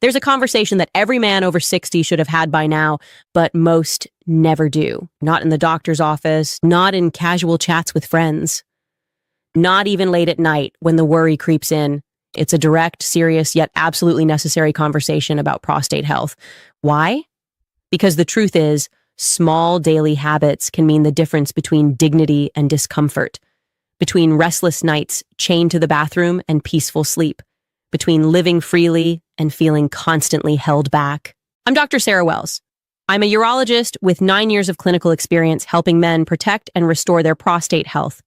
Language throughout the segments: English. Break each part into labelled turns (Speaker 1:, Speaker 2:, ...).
Speaker 1: There's a conversation that every man over 60 should have had by now, but most never do. Not in the doctor's office, not in casual chats with friends, not even late at night when the worry creeps in. It's a direct, serious, yet absolutely necessary conversation about prostate health. Why? Because the truth is, small daily habits can mean the difference between dignity and discomfort, between restless nights chained to the bathroom and peaceful sleep, between living freely and feeling constantly held back. I'm Dr. Sarah Wells. I'm a urologist with 9 years of clinical experience helping men protect and restore their prostate health.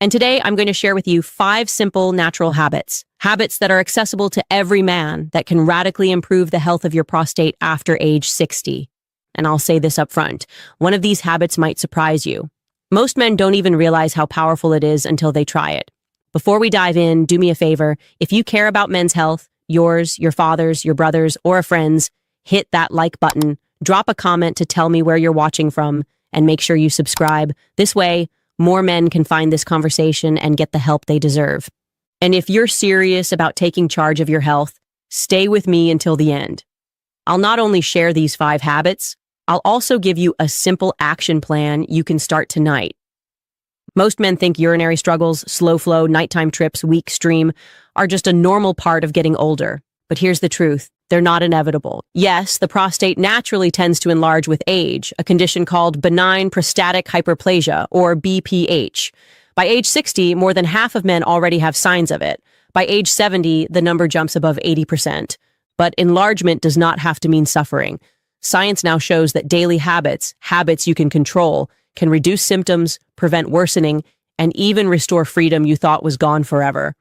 Speaker 1: And today I'm going to share with you 5 simple natural habits that are accessible to every man that can radically improve the health of your prostate after age 60. And I'll say this up front, one of these habits might surprise you. Most men don't even realize how powerful it is until they try it. Before we dive in, do me a favor. If you care about men's health, yours, your father's, your brother's, or a friend's, hit that like button, drop a comment to tell me where you're watching from, and make sure you subscribe. This way, more men can find this conversation and get the help they deserve. And if you're serious about taking charge of your health, stay with me until the end. I'll not only share these 5 habits, I'll also give you a simple action plan you can start tonight. Most men think urinary struggles, slow flow, nighttime trips, weak stream are just a normal part of getting older. But here's the truth. They're not inevitable. Yes, the prostate naturally tends to enlarge with age, a condition called benign prostatic hyperplasia, or BPH. By age 60, more than half of men already have signs of it. By age 70, the number jumps above 80%. But enlargement does not have to mean suffering. Science now shows that daily habits you can control, can reduce symptoms, prevent worsening, and even restore freedom you thought was gone forever.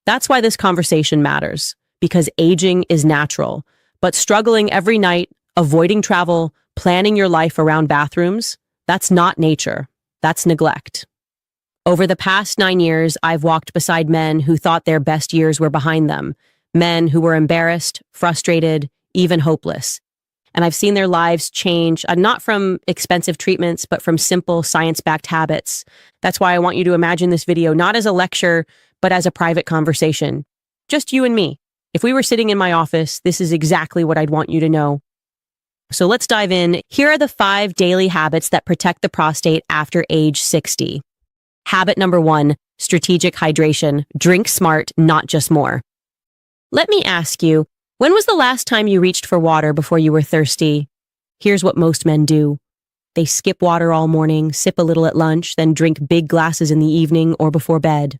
Speaker 1: That's why this conversation matters, because aging is natural. But struggling every night, avoiding travel, planning your life around bathrooms, that's not nature. That's neglect. Over the past 9 years, I've walked beside men who thought their best years were behind them, men who were embarrassed, frustrated, even hopeless. And I've seen their lives change, not from expensive treatments, but from simple science-backed habits. That's why I want you to imagine this video not as a lecture, but as a private conversation. Just you and me. If we were sitting in my office, this is exactly what I'd want you to know. So let's dive in. Here are the 5 daily habits that protect the prostate after age 60. Habit number 1, strategic hydration. Drink smart, not just more. Let me ask you, when was the last time you reached for water before you were thirsty? Here's what most men do. They skip water all morning, sip a little at lunch, then drink big glasses in the evening or before bed.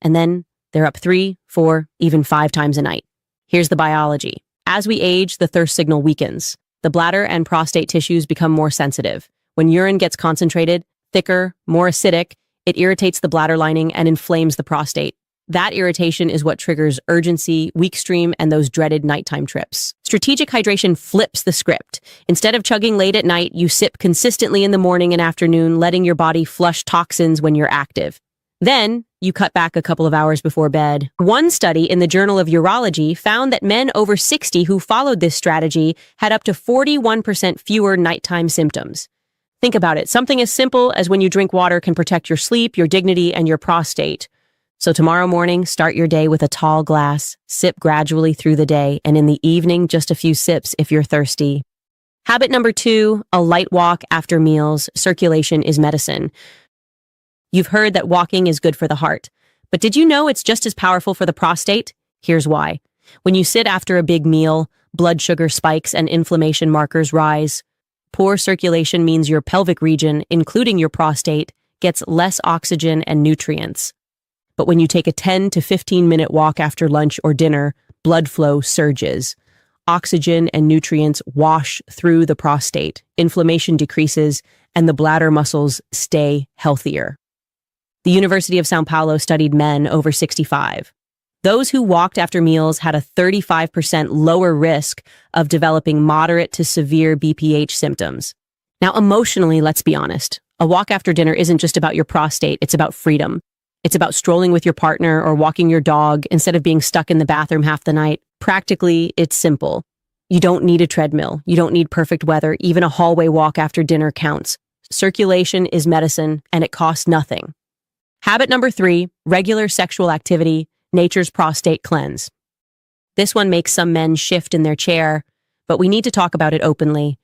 Speaker 1: And then they're up 3, 4, even 5 times a night. Here's the biology. As we age, the thirst signal weakens. The bladder and prostate tissues become more sensitive. When urine gets concentrated, thicker, more acidic, it irritates the bladder lining and inflames the prostate. That irritation is what triggers urgency, weak stream, and those dreaded nighttime trips. Strategic hydration flips the script. Instead of chugging late at night, you sip consistently in the morning and afternoon, letting your body flush toxins when you're active. Then, you cut back a couple of hours before bed. One study in the Journal of Urology found that men over 60 who followed this strategy had up to 41% fewer nighttime symptoms. Think about it. Something as simple as when you drink water can protect your sleep, your dignity, and your prostate. So tomorrow morning, start your day with a tall glass, sip gradually through the day, and in the evening, just a few sips if you're thirsty. Habit number 2, a light walk after meals. Circulation is medicine. You've heard that walking is good for the heart, but did you know it's just as powerful for the prostate? Here's why. When you sit after a big meal, blood sugar spikes and inflammation markers rise. Poor circulation means your pelvic region, including your prostate, gets less oxygen and nutrients. But when you take a 10 to 15-minute walk after lunch or dinner, blood flow surges. Oxygen and nutrients wash through the prostate, inflammation decreases, and the bladder muscles stay healthier. The University of São Paulo studied men over 65. Those who walked after meals had a 35% lower risk of developing moderate to severe BPH symptoms. Now, emotionally, let's be honest. A walk after dinner isn't just about your prostate, it's about freedom. It's about strolling with your partner or walking your dog instead of being stuck in the bathroom half the night. Practically, it's simple. You don't need a treadmill. You don't need perfect weather. Even a hallway walk after dinner counts. Circulation is medicine, and it costs nothing. Habit number 3, regular sexual activity, nature's prostate cleanse. This one makes some men shift in their chair, but we need to talk about it openly.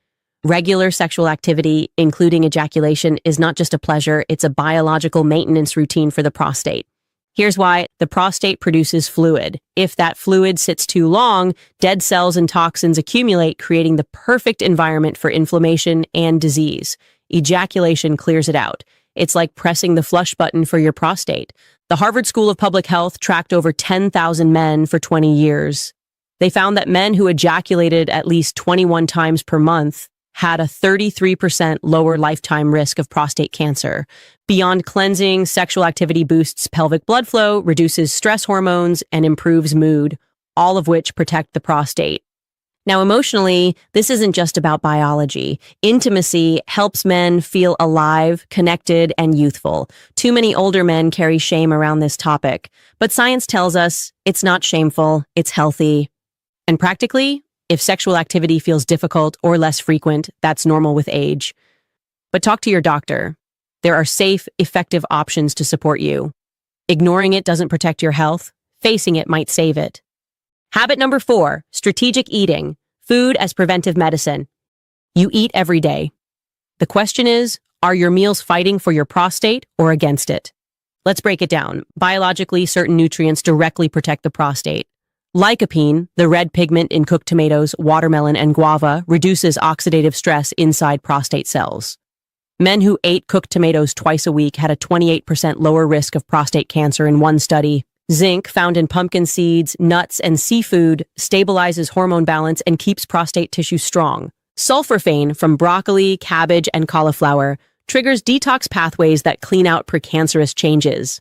Speaker 1: Regular sexual activity, including ejaculation, is not just a pleasure, it's a biological maintenance routine for the prostate. Here's why. The prostate produces fluid. If that fluid sits too long, dead cells and toxins accumulate, creating the perfect environment for inflammation and disease. Ejaculation clears it out. It's like pressing the flush button for your prostate. The Harvard School of Public Health tracked over 10,000 men for 20 years. They found that men who ejaculated at least 21 times per month had a 33% lower lifetime risk of prostate cancer. Beyond cleansing, sexual activity boosts pelvic blood flow, reduces stress hormones, and improves mood, all of which protect the prostate. Now, emotionally, this isn't just about biology. Intimacy helps men feel alive, connected, and youthful. Too many older men carry shame around this topic, but science tells us it's not shameful, it's healthy. And practically, if sexual activity feels difficult or less frequent, that's normal with age. But talk to your doctor. There are safe, effective options to support you. Ignoring it doesn't protect your health. Facing it might save it. Habit number 4, strategic eating. Food as preventive medicine. You eat every day. The question is, are your meals fighting for your prostate or against it? Let's break it down. Biologically, certain nutrients directly protect the prostate. Lycopene, the red pigment in cooked tomatoes, watermelon, and guava, reduces oxidative stress inside prostate cells. Men who ate cooked tomatoes twice a week had a 28% lower risk of prostate cancer in one study. Zinc, found in pumpkin seeds, nuts, and seafood, stabilizes hormone balance and keeps prostate tissue strong. Sulforaphane from broccoli, cabbage, and cauliflower triggers detox pathways that clean out precancerous changes.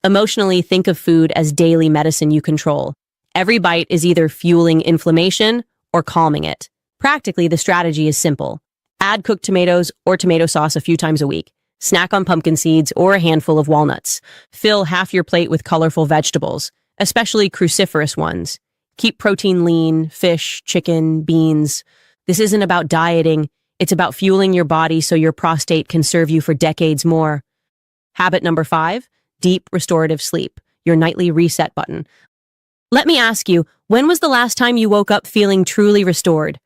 Speaker 1: Emotionally, think of food as daily medicine you control. Every bite is either fueling inflammation or calming it. Practically, the strategy is simple. Add cooked tomatoes or tomato sauce a few times a week. Snack on pumpkin seeds or a handful of walnuts. Fill half your plate with colorful vegetables, especially cruciferous ones. Keep protein lean, fish, chicken, beans. This isn't about dieting. It's about fueling your body so your prostate can serve you for decades more. Habit number 5, deep restorative sleep, your nightly reset button. Let me ask you, when was the last time you woke up feeling truly restored?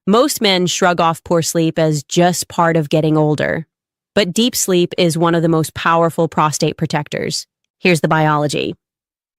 Speaker 1: Most men shrug off poor sleep as just part of getting older. But deep sleep is one of the most powerful prostate protectors. Here's the biology.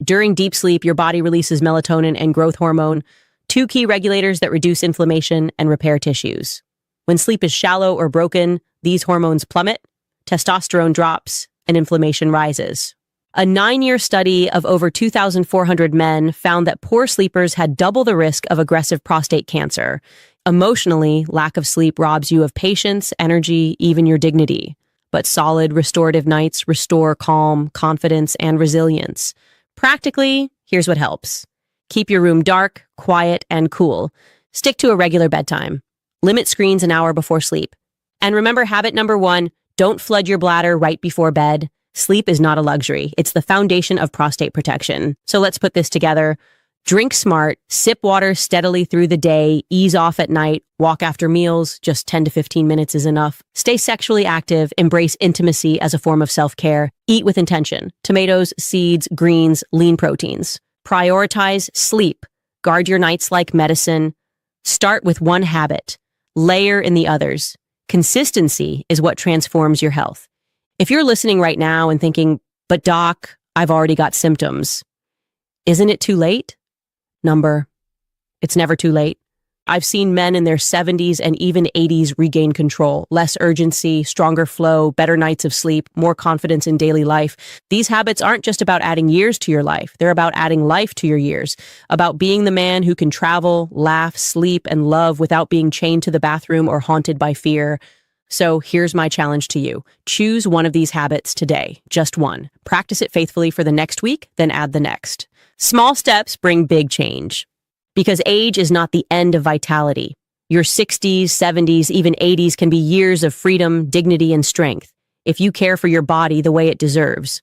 Speaker 1: During deep sleep, your body releases melatonin and growth hormone, 2 key regulators that reduce inflammation and repair tissues. When sleep is shallow or broken, these hormones plummet, testosterone drops, and inflammation rises. A 9-year study of over 2,400 men found that poor sleepers had double the risk of aggressive prostate cancer. Emotionally, lack of sleep robs you of patience, energy, even your dignity. But solid, restorative nights restore calm, confidence, and resilience. Practically, here's what helps. Keep your room dark, quiet, and cool. Stick to a regular bedtime. Limit screens an hour before sleep. And remember habit number 1, don't flood your bladder right before bed. Sleep is not a luxury. It's the foundation of prostate protection. So let's put this together. Drink smart, sip water steadily through the day, ease off at night, walk after meals, just 10 to 15 minutes is enough. Stay sexually active, embrace intimacy as a form of self-care. Eat with intention. Tomatoes, seeds, greens, lean proteins. Prioritize sleep. Guard your nights like medicine. Start with one habit. Layer in the others. Consistency is what transforms your health. If you're listening right now and thinking, but doc, I've already got symptoms. Isn't it too late? It's never too late. I've seen men in their 70s and even 80s regain control, less urgency, stronger flow, better nights of sleep, more confidence in daily life. These habits aren't just about adding years to your life. They're about adding life to your years, about being the man who can travel, laugh, sleep, and love without being chained to the bathroom or haunted by fear. So here's my challenge to you. Choose one of these habits today, just one. Practice it faithfully for the next week, then add the next. Small steps bring big change. Because age is not the end of vitality. Your 60s, 70s, even 80s can be years of freedom, dignity, and strength, if you care for your body the way it deserves.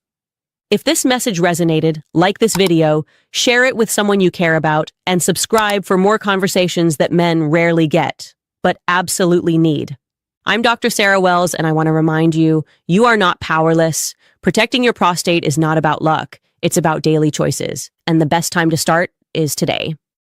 Speaker 1: If this message resonated, like this video, share it with someone you care about, and subscribe for more conversations that men rarely get, but absolutely need. I'm Dr. Sarah Wells, and I want to remind you, you are not powerless. Protecting your prostate is not about luck. It's about daily choices. And the best time to start is today.